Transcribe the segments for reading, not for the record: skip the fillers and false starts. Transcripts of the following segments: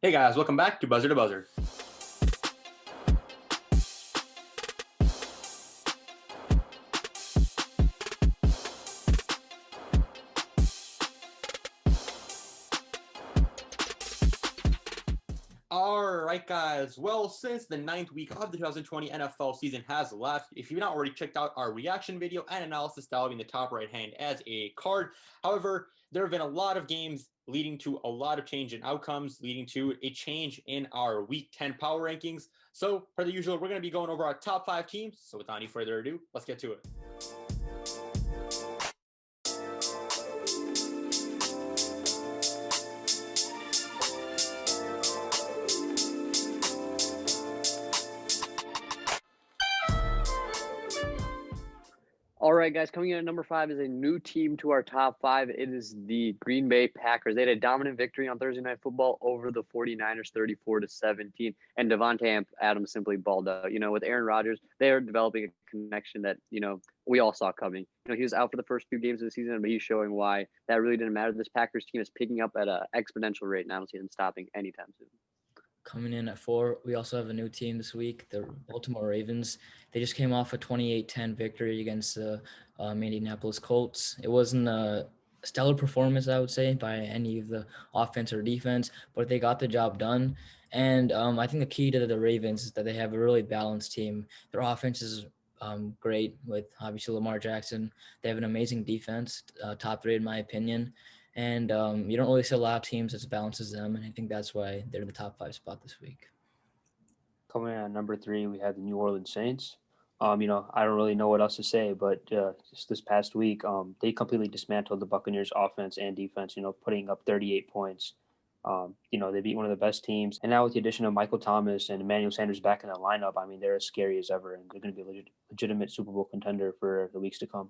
Hey guys, welcome back to Buzzer to Buzzer. All right, guys. Well, since the 9th week of the 2020 NFL season has left, if you've not already checked out our reaction video and analysis, that'll be in the top right hand as a card. However, there have been a lot of games leading to a lot of change in outcomes, leading to a change in our Week 10 power rankings. So, per the usual, we're going to be going over our top 5 teams. So, without any further ado, let's get to it. All right, guys, coming in at number 5 is a new team to our top 5. It is the Green Bay Packers. They had a dominant victory on Thursday Night Football over the 49ers, 34-17. And Devontae Adams simply balled out. With Aaron Rodgers, they are developing a connection that, we all saw coming. He was out for the first few games of the season, but he's showing why that really didn't matter. This Packers team is picking up at an exponential rate, and I don't see them stopping anytime soon. Coming in at 4, we also have a new team this week, the Baltimore Ravens. They just came off a 28-10 victory against the Indianapolis Colts. It wasn't a stellar performance, I would say, by any of the offense or defense, but they got the job done. And I think the key to the Ravens is that they have a really balanced team. Their offense is great with, obviously, Lamar Jackson. They have an amazing defense, top 3 in my opinion. And you don't really see a lot of teams that balances them, and I think that's why they're in the top 5 spot this week. Coming in at number 3, we have the New Orleans Saints. I don't really know what else to say, but just this past week, they completely dismantled the Buccaneers' offense and defense. Putting up 38 points. They beat one of the best teams, and now with the addition of Michael Thomas and Emmanuel Sanders back in the lineup, they're as scary as ever, and they're going to be a legitimate Super Bowl contender for the weeks to come.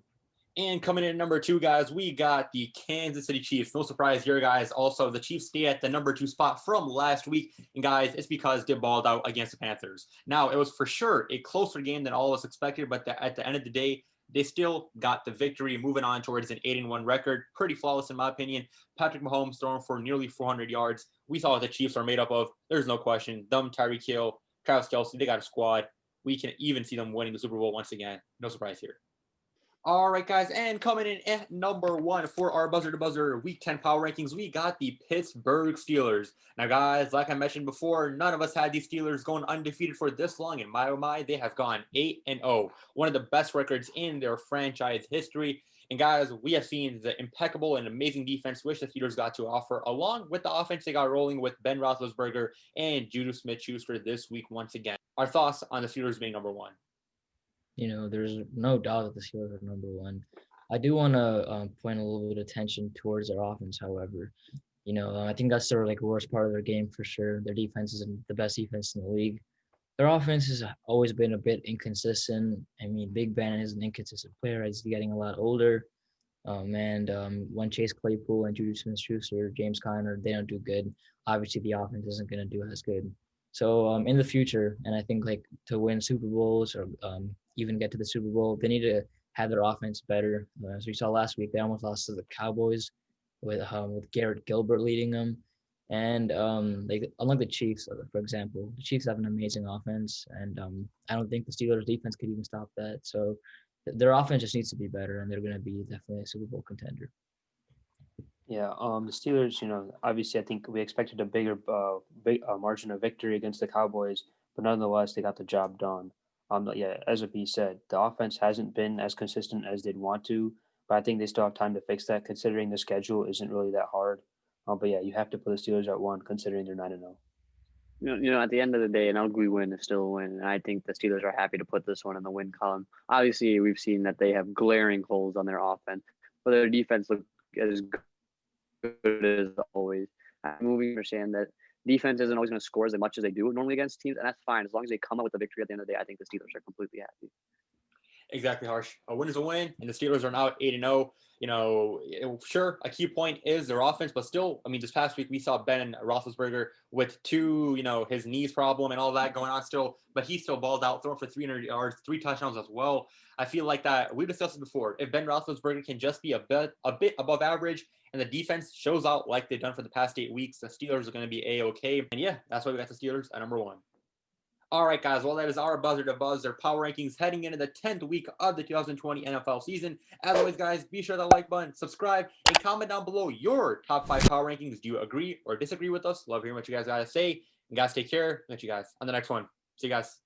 And coming in at number 2, guys, we got the Kansas City Chiefs. No surprise here, guys. Also, the Chiefs stay at the number 2 spot from last week. And, guys, it's because they balled out against the Panthers. Now, it was for sure a closer game than all of us expected, but at the end of the day, they still got the victory, moving on towards an 8-1 record. Pretty flawless, in my opinion. Patrick Mahomes throwing for nearly 400 yards. We saw what the Chiefs are made up of. There's no question. Them, Tyreek Hill, Travis Kelce, they got a squad. We can even see them winning the Super Bowl once again. No surprise here. All right, guys, and coming in at number 1 for our Buzzer to Buzzer Week 10 Power Rankings, we got the Pittsburgh Steelers. Now, guys, like I mentioned before, none of us had these Steelers going undefeated for this long. And my, oh my, they have gone 8-0, one of the best records in their franchise history. And, guys, we have seen the impeccable and amazing defense which the Steelers got to offer, along with the offense they got rolling with Ben Roethlisberger and Juju Smith-Schuster this week once again. Our thoughts on the Steelers being number 1? There's no doubt that the Steelers are number 1. I do want to point a little bit of attention towards their offense, however. I think that's their worst part of their game for sure. Their defense isn't the best defense in the league. Their offense has always been a bit inconsistent. Big Ben is an inconsistent player as he's getting a lot older. When Chase Claypool and Juju Smith-Schuster, James Conner, they don't do good, obviously the offense isn't going to do as good. So in the future, and I think to win Super Bowls or even get to the Super Bowl, they need to have their offense better. As we saw last week, they almost lost to the Cowboys with Garrett Gilbert leading them. And unlike the Chiefs, for example, the Chiefs have an amazing offense, and I don't think the Steelers' defense could even stop that. So their offense just needs to be better, and they're going to be definitely a Super Bowl contender. Yeah, the Steelers, obviously I think we expected a bigger margin of victory against the Cowboys, but nonetheless, they got the job done. As what B said, the offense hasn't been as consistent as they'd want to, but I think they still have time to fix that considering the schedule isn't really that hard. But yeah, you have to put the Steelers at 1 considering they're 9-0. At the end of the day, an ugly win is still a win, and I think the Steelers are happy to put this one in the win column. Obviously, we've seen that they have glaring holes on their offense, but their defense looks as good as always. I'm moving to understand that defense isn't always going to score as much as they do normally against teams, and that's fine. As long as they come up with a victory at the end of the day, I think the Steelers are completely happy. Exactly, Harsh. A win is a win, and the Steelers are now 8-0. Sure, a key point is their offense, but still, I mean, this past week we saw Ben Roethlisberger with his knees problem and all that going on still, but he still balled out, throwing for 300 yards, 3 touchdowns as well. I feel like that we discussed it before. If Ben Roethlisberger can just be a bit above average, and the defense shows out like they've done for the past 8 weeks, the Steelers are going to be A-okay. And yeah, that's why we got the Steelers at number 1. All right, guys. Well, that is our Buzzer to Buzzer power rankings heading into the 10th week of the 2020 NFL season. As always, guys, be sure to like button, subscribe, and comment down below your top 5 power rankings. Do you agree or disagree with us? Love hearing what you guys got to say. And guys, take care. Catch you guys on the next one. See you guys.